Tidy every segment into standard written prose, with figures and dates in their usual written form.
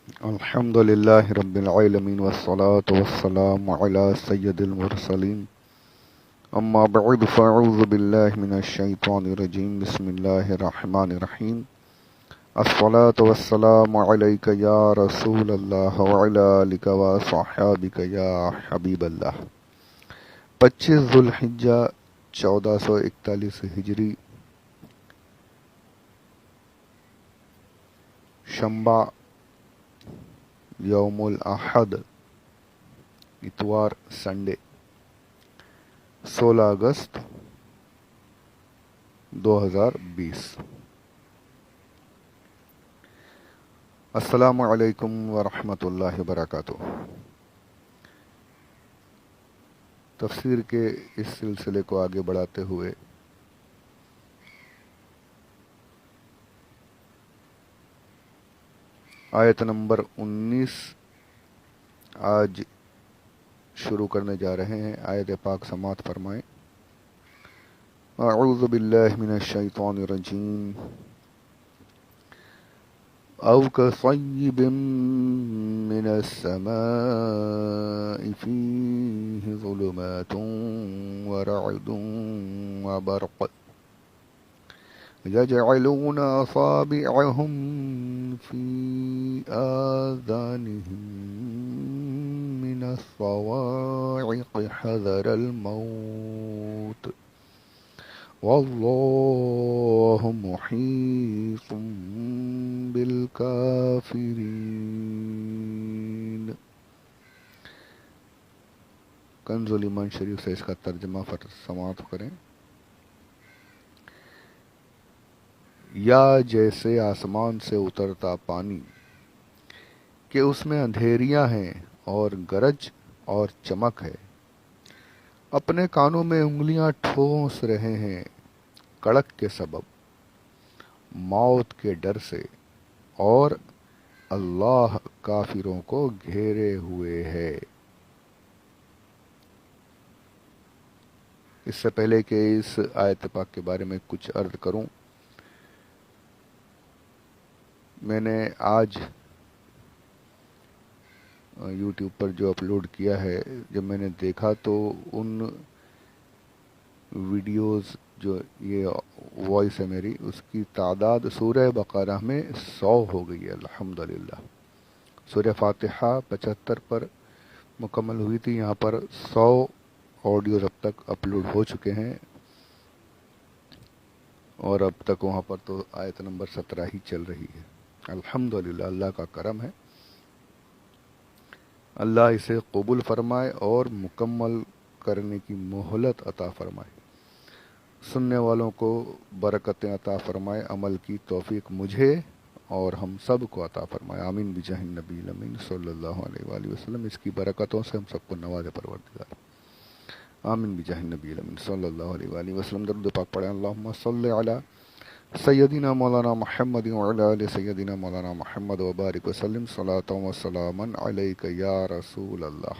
الحمد لله رب العالمين والصلاة والسلام على سيد المرسلين أما بعد فأعوذ بالله من الشيطان الرجيم بسم الله الرحمن الرحيم الصلاة والسلام عليك يا رسول الله وعلى آلك وصحابك يا حبيب الله 25 ذوالحجہ 1441 ہجری شنبہ یوم الاحد اتوار سنڈے 16 اگست 2020 السلام علیکم ورحمۃ اللہ وبرکاتہ۔ تفسیر کے اس سلسلے کو آگے بڑھاتے ہوئے آیت نمبر 19 آج شروع کرنے جا رہے ہیں۔ آیت پاک سماعت فرمائیں۔ اعوذ باللہ من الشیطان الرجیم او کصیب من السماء فیہ ظلمات ورعد وبرق يجعلون أصابعهم في آذانهم من الصواعق حذر الموت والله محيط بالكافرين۔ کنز الایمان شریف سے اس کا ترجمہ سماعت کریں۔ یا جیسے آسمان سے اترتا پانی کہ اس میں اندھیریاں ہیں اور گرج اور چمک ہے، اپنے کانوں میں انگلیاں ٹھونس رہے ہیں کڑک کے سبب، موت کے ڈر سے، اور اللہ کافروں کو گھیرے ہوئے ہے۔ اس سے پہلے کہ اس آیت پاک کے بارے میں کچھ عرض کروں، میں نے آج یوٹیوب پر جو اپلوڈ کیا ہے، جب میں نے دیکھا تو ان ویڈیوز جو یہ وائس ہے میری، اس کی تعداد سورہ بقرہ میں 100 ہو گئی ہے الحمدللہ۔ سورہ فاتحہ 75 پر مکمل ہوئی تھی، یہاں پر 100 آڈیوز اب تک اپلوڈ ہو چکے ہیں، اور اب تک وہاں پر تو آیت نمبر 17 ہی چل رہی ہے۔ الحمدللہ، اللہ کا کرم ہے، اللہ اسے قبول فرمائے اور مکمل کرنے کی مہلت عطا فرمائے، سننے والوں کو برکتیں عطا فرمائے، عمل کی توفیق مجھے اور ہم سب کو عطا فرمائے، آمین بجاہ النبی الامین صلی اللہ علیہ وآلہ وسلم۔ اس کی برکتوں سے ہم سب کو نوازے پروردگار، آمین بجاہ النبی الامین صلی اللہ علیہ وآلہ وسلم۔ درود پاک پڑھیں۔ اللہم صلی علی سیدنا مولانا محمد وعلی آل سیدنا مولانا محمد وبارک وسلم صلاۃ و سلاما علیک یا رسول اللہ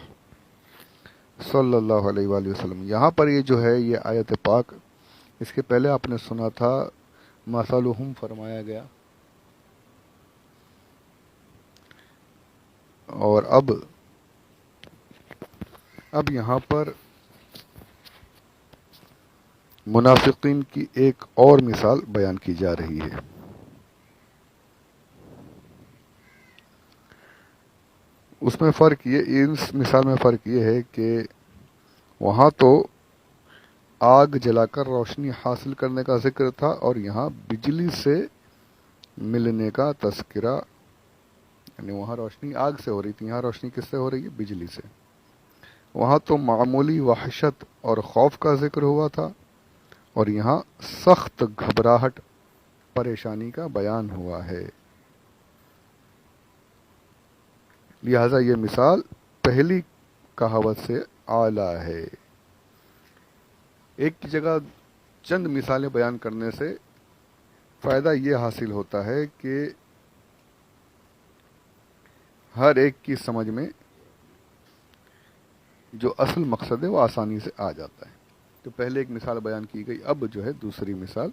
صلی اللہ علیہ وآلہ وسلم۔ یہاں پر یہ جو ہے یہ آیت پاک، اس کے پہلے آپ نے سنا تھا مثلہم فرمایا گیا، اور اب یہاں پر منافقین کی ایک اور مثال بیان کی جا رہی ہے۔ اس میں فرق یہ، اس مثال میں فرق یہ ہے کہ وہاں تو آگ جلا کر روشنی حاصل کرنے کا ذکر تھا، اور یہاں بجلی سے ملنے کا تذکرہ، یعنی وہاں روشنی آگ سے ہو رہی تھی، یہاں روشنی کس سے ہو رہی ہے؟ بجلی سے۔ وہاں تو معمولی وحشت اور خوف کا ذکر ہوا تھا، اور یہاں سخت گھبراہٹ، پریشانی کا بیان ہوا ہے۔ لہذا یہ مثال پہلی کہاوت سے اعلیٰ ہے۔ ایک کی جگہ چند مثالیں بیان کرنے سے فائدہ یہ حاصل ہوتا ہے کہ ہر ایک کی سمجھ میں جو اصل مقصد ہے وہ آسانی سے آ جاتا ہے۔ تو پہلے ایک مثال بیان کی گئی، اب جو ہے دوسری مثال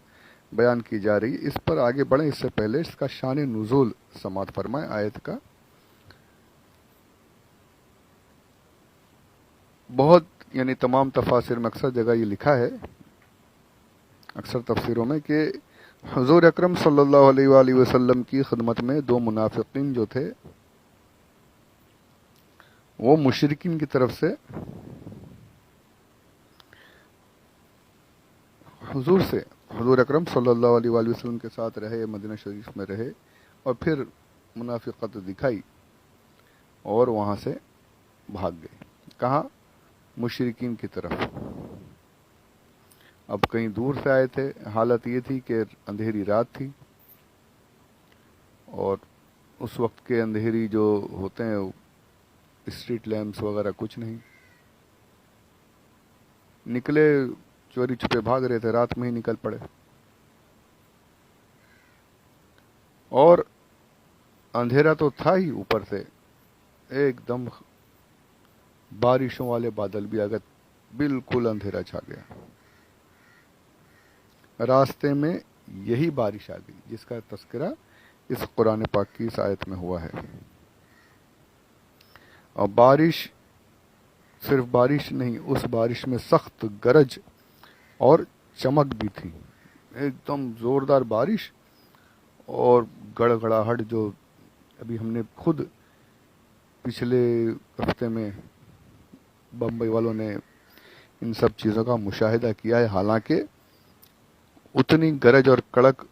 بیان کی جا رہی ہے۔ اس پر آگے بڑھیں اس سے پہلے اس کا شان نزول سماعت فرمائیں آیت کا۔ بہت یعنی تمام تفاسیر میں اکثر جگہ یہ لکھا ہے، اکثر تفسیروں میں، کہ حضور اکرم صلی اللہ علیہ وآلہ وسلم کی خدمت میں دو منافقین جو تھے وہ مشرکین کی طرف سے حضور اکرم صلی اللہ علیہ وآلہ وسلم کے ساتھ رہے، مدینہ شریف میں رہے، اور پھر منافقت دکھائی اور وہاں سے بھاگ گئے۔ کہاں؟ مشرکین کی طرف۔ اب کہیں دور سے آئے تھے، حالت یہ تھی کہ اندھیری رات تھی، اور اس وقت کے اندھیری جو ہوتے ہیں اسٹریٹ لیمپس وغیرہ کچھ نہیں، نکلے چوری چھپے بھاگ رہے تھے، رات میں ہی نکل پڑے، اور اندھیرا تو تھا ہی، اوپر سے ایک دم بارشوں والے بادل بھی آ گئے، بالکل اندھیرا چھا گیا۔ راستے میں یہی بارش آ گئی جس کا تذکرہ اس قرآن پاک کی اس آیت میں ہوا ہے۔ اور بارش صرف بارش نہیں، اس بارش میں سخت گرج اور چمک بھی تھی، ایک دم زوردار بارش، اور گڑگڑاہٹ جو ابھی ہم نے خود پچھلے ہفتے میں بمبئی والوں نے ان سب چیزوں کا مشاہدہ کیا ہے۔ حالانکہ اتنی گرج اور کڑک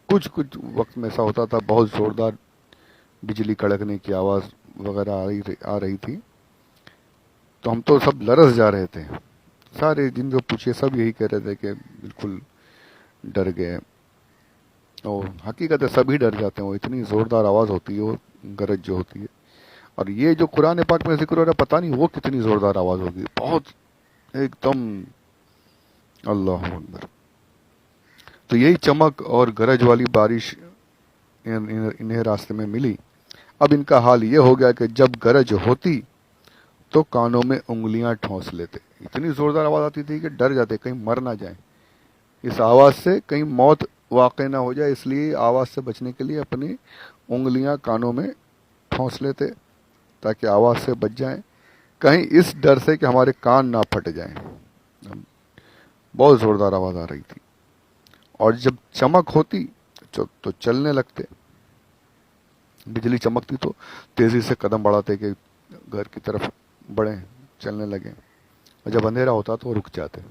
کچھ وقت میں ایسا ہوتا تھا، بہت زوردار بجلی کڑکنے کی آواز وغیرہ آ رہی تھی، تو ہم تو سب لرز جا رہے تھے، سارے جن کو پوچھے سب یہی کہہ رہے تھے کہ بالکل ڈر گئے، اور حقیقت ہے سبھی ڈر جاتے ہیں، وہ اتنی زوردار آواز ہوتی ہے، وہ گرج جو ہوتی ہے۔ اور یہ جو قرآن پاک میں ذکر ہو رہا ہے، پتہ نہیں وہ کتنی زوردار آواز ہوگی، بہت ایک دم اللہ اکبر۔ تو یہی چمک اور گرج والی بارش انہیں راستے میں ملی۔ اب ان کا حال یہ ہو گیا کہ جب گرج ہوتی تو کانوں میں انگلیاں ٹھونس لیتے، اتنی زوردار آواز آتی تھی کہ ڈر جاتے کہیں مر نہ جائیں، اس آواز سے کہیں موت واقع نہ ہو جائے، اس لیے آواز سے بچنے کے لیے اپنی انگلیاں کانوں میں ٹھونس لیتے تاکہ آواز سے بچ جائیں، کہیں اس ڈر سے کہ ہمارے کان نہ پھٹ جائیں۔ بہت زوردار آواز آ رہی تھی، اور جب چمک ہوتی تو چلنے لگتے، بجلی چمکتی تو تیزی سے قدم بڑھاتے کہ گھر کی طرف بڑھیں، چلنے لگیں، اور جب اندھیرا ہوتا تو وہ رک جاتے۔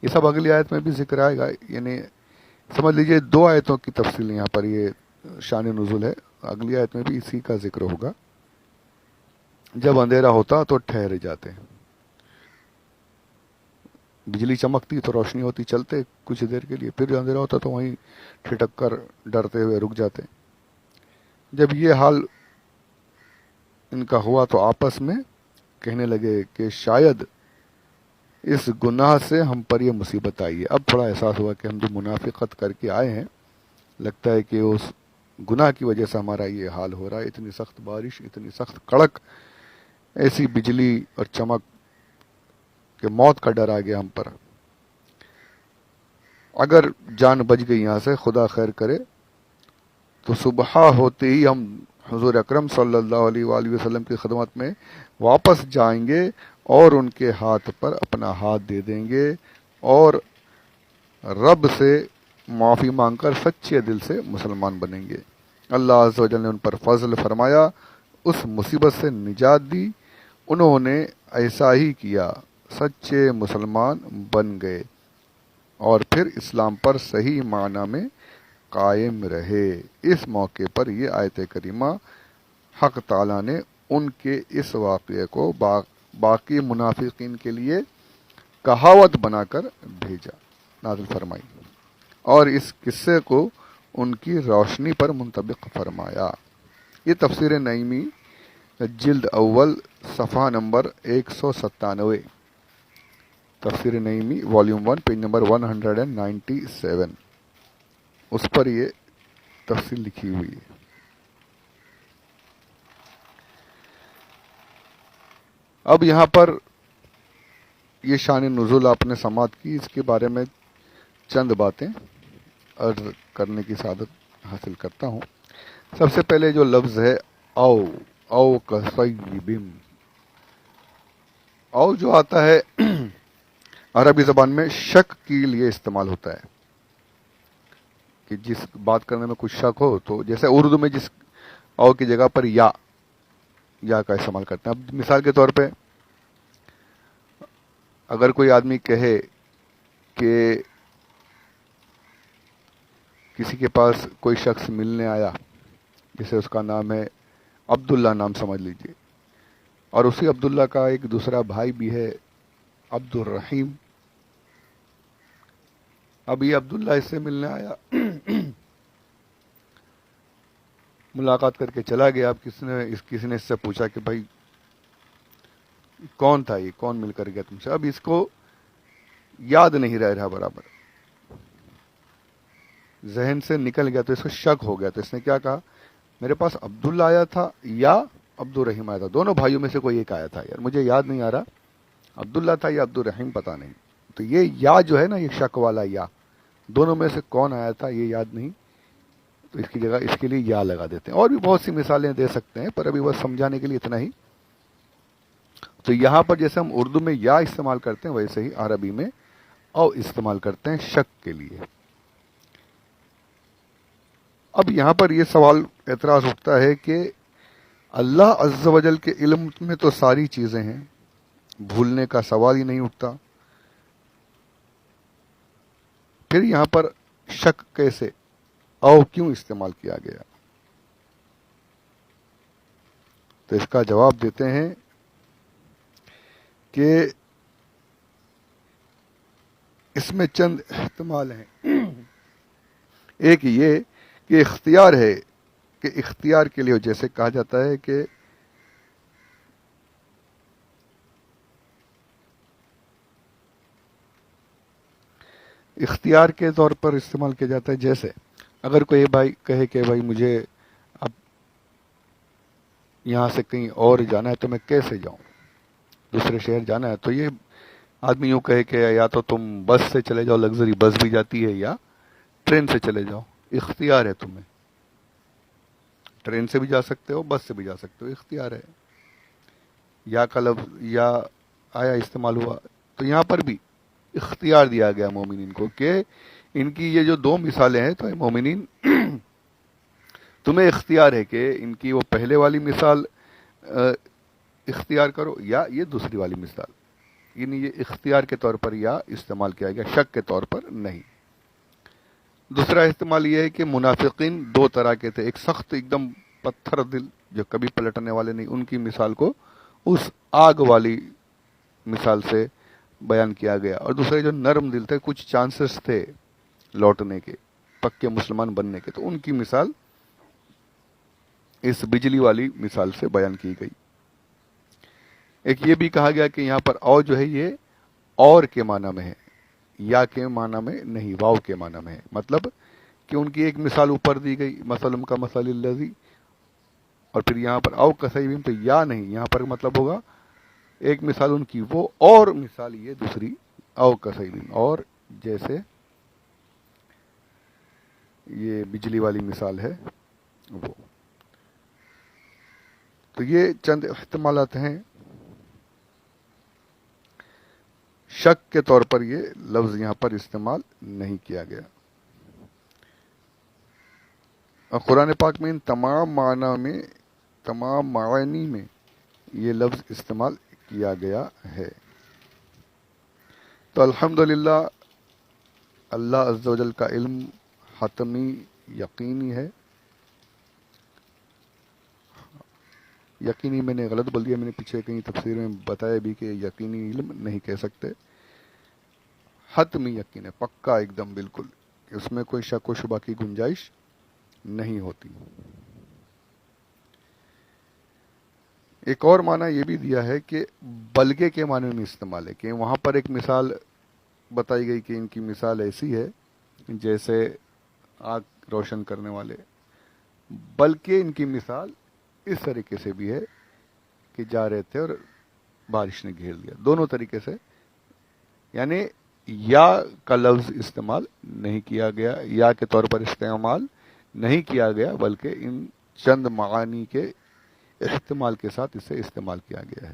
یہ سب اگلی آیت میں بھی ذکر آئے گا، یعنی سمجھ لیجئے دو آیتوں کی تفصیل یہاں پر یہ شان نزول ہے، اگلی آیت میں بھی اسی کا ذکر ہوگا۔ جب اندھیرا ہوتا تو ٹھہر جاتے، بجلی چمکتی تو روشنی ہوتی، چلتے کچھ دیر کے لیے، پھر اندھیرا ہوتا تو وہیں ٹھٹک کر ڈرتے ہوئے رک جاتے۔ جب یہ حال ان کا ہوا تو آپس میں کہنے لگے کہ شاید اس گناہ سے ہم پر یہ مصیبت آئی ہے۔ اب تھوڑا احساس ہوا کہ ہم جو منافقت کر کے آئے ہیں، لگتا ہے کہ اس گناہ کی وجہ سے ہمارا یہ حال ہو رہا ہے، اتنی سخت بارش، اتنی سخت کڑک، ایسی بجلی اور چمک کہ موت کا ڈر آ گیا ہم پر۔ اگر جان بچ گئی یہاں سے، خدا خیر کرے، تو صبح ہوتے ہی ہم حضور اکرم صلی اللہ علیہ وآلہ وسلم کی خدمت میں واپس جائیں گے اور ان کے ہاتھ پر اپنا ہاتھ دے دیں گے، اور رب سے معافی مانگ کر سچے دل سے مسلمان بنیں گے۔ اللہ عز و جل نے ان پر فضل فرمایا، اس مصیبت سے نجات دی، انہوں نے ایسا ہی کیا، سچے مسلمان بن گئے، اور پھر اسلام پر صحیح معنی میں قائم رہے۔ اس موقع پر یہ آیت کریمہ حق تعالیٰ نے ان کے اس واقعے کو باقی منافقین کے لیے کہاوت بنا کر بھیجا، نازل فرمائی، اور اس قصے کو ان کی روشنی پر منطبق فرمایا۔ یہ تفسیر نعیمی جلد اول صفحہ نمبر 197، تفسیر نعیمی والیوم 1 پیج نمبر 197، اس پر یہ تفصیل لکھی ہوئی ہے۔ اب یہاں پر یہ شان نزول آپ نے سماعت کی، اس کے بارے میں چند باتیں عرض کرنے کی سعادت حاصل کرتا ہوں۔ سب سے پہلے جو لفظ ہے او کصیب، اور جو آتا ہے عربی زبان میں شک کے لیے استعمال ہوتا ہے کہ جس بات کرنے میں کچھ شک ہو، تو جیسے اردو میں جس او کی جگہ پر یا کا استعمال کرتے ہیں. اب مثال کے طور پہ اگر کوئی آدمی کہے کہ کسی کے پاس کوئی شخص ملنے آیا، جیسے اس کا نام ہے عبداللہ، نام سمجھ لیجئے، اور اسی عبداللہ کا ایک دوسرا بھائی بھی ہے عبد الرحیم. اب یہ عبداللہ اس سے ملنے آیا، ملاقات کر کے چلا گیا. اب کسی نے اس سے پوچھا کہ بھائی کون تھا یہ، کون مل کر گیا تم سے؟ اب اس کو یاد نہیں رہا برابر، ذہن سے نکل گیا، تو اس کو شک ہو گیا. تو اس نے کیا کہا، میرے پاس عبداللہ آیا تھا یا عبد الرحیم آیا تھا، دونوں بھائیوں میں سے کوئی ایک آیا تھا، یار مجھے یاد نہیں آ رہا عبداللہ تھا یا عبد الرحیم، پتہ نہیں. تو یہ یا جو ہے نا، یہ شک والا یا، دونوں میں سے کون آیا تھا یہ یاد نہیں، تو اس کی جگہ اس کے لیے یا لگا دیتے ہیں. اور بھی بہت سی مثالیں دے سکتے ہیں، پر ابھی بس سمجھانے کے لیے اتنا ہی. تو یہاں پر جیسے ہم اردو میں یا استعمال کرتے ہیں، ویسے ہی عربی میں او استعمال کرتے ہیں شک کے لیے. اب یہاں پر یہ سوال اعتراض اٹھتا ہے کہ اللہ عز و جل کے علم میں تو ساری چیزیں ہیں، بھولنے کا سوال ہی نہیں اٹھتا، پھر یہاں پر شک کیسے، او کیوں استعمال کیا گیا؟ تو اس کا جواب دیتے ہیں کہ اس میں چند احتمال ہیں. ایک یہ کہ اختیار ہے، کہ اختیار کے لیے، جیسے کہا جاتا ہے کہ اختیار کے طور پر استعمال کیا جاتا ہے. جیسے اگر کوئی بھائی کہے کہ بھائی مجھے اب یہاں سے کہیں اور جانا ہے، تو میں کیسے جاؤں، دوسرے شہر جانا ہے، تو یہ آدمی یوں کہے کہ یا تو تم بس سے چلے جاؤ، لگژری بس بھی جاتی ہے، یا ٹرین سے چلے جاؤ. اختیار ہے تمہیں، ٹرین سے بھی جا سکتے ہو، بس سے بھی جا سکتے ہو، اختیار ہے. یا کا لفظ یا آیا استعمال ہوا، تو یہاں پر بھی اختیار دیا گیا مومنین کو کہ ان کی یہ جو دو مثالیں ہیں، تو مومنین تمہیں اختیار ہے کہ ان کی وہ پہلے والی مثال اختیار کرو، یا یہ دوسری والی مثال. یعنی یہ اختیار کے طور پر یا استعمال کیا گیا، شک کے طور پر نہیں. دوسرا استعمال یہ ہے کہ منافقین دو طرح کے تھے، ایک سخت ایک دم پتھر دل جو کبھی پلٹنے والے نہیں، ان کی مثال کو اس آگ والی مثال سے بیان کیا گیا. اور دوسرے جو نرم دل تھے، کچھ چانسز تھے لوٹنے کے، پکے مسلمان بننے کے، تو ان کی مثال اس بجلی والی مثال سے بیان کی گئی. ایک یہ بھی کہا گیا کہ یہاں پر او جو ہے یہ اور کے معنی میں ہے، یا کے معنی میں نہیں، واو کے معنی میں ہے. مطلب کہ ان کی ایک مثال اوپر دی گئی، مثلم کا مثل الذی، اور پھر یہاں پر او کسیبم، تو یا نہیں، یہاں پر مطلب ہوگا ایک مثال ان کی وہ، اور مثال یہ دوسری او کسیبم، اور جیسے یہ بجلی والی مثال ہے وہ. تو یہ چند احتمالات ہیں. شک کے طور پر یہ لفظ یہاں پر استعمال نہیں کیا گیا. اور قرآن پاک میں ان تمام معانی میں یہ لفظ استعمال کیا گیا ہے. تو الحمدللہ اللہ عز و جل کا علم حتمی یقینی ہے. یقینی میں نے غلط بول دیا، میں نے پیچھے کہیں تفسیر میں بتایا بھی کہ یقینی علم نہیں کہہ سکتے، حتمی یقین ہے، پکا ایک دم بالکل، کہ اس میں کوئی شک و شبہ کی گنجائش نہیں ہوتی. ایک اور معنی یہ بھی دیا ہے کہ بلکہ کے معنی میں استعمال ہے، کہ وہاں پر ایک مثال بتائی گئی کہ ان کی مثال ایسی ہے جیسے آگ روشن کرنے والے، بلکہ ان کی مثال اس طریقے سے بھی ہے کہ جا رہے تھے اور بارش نے گھیر لیا. دونوں طریقے سے، یعنی یا کا لفظ استعمال نہیں کیا گیا، یا کے طور پر استعمال نہیں کیا گیا، بلکہ ان چند معانی کے احتمال کے ساتھ اسے استعمال کیا گیا ہے.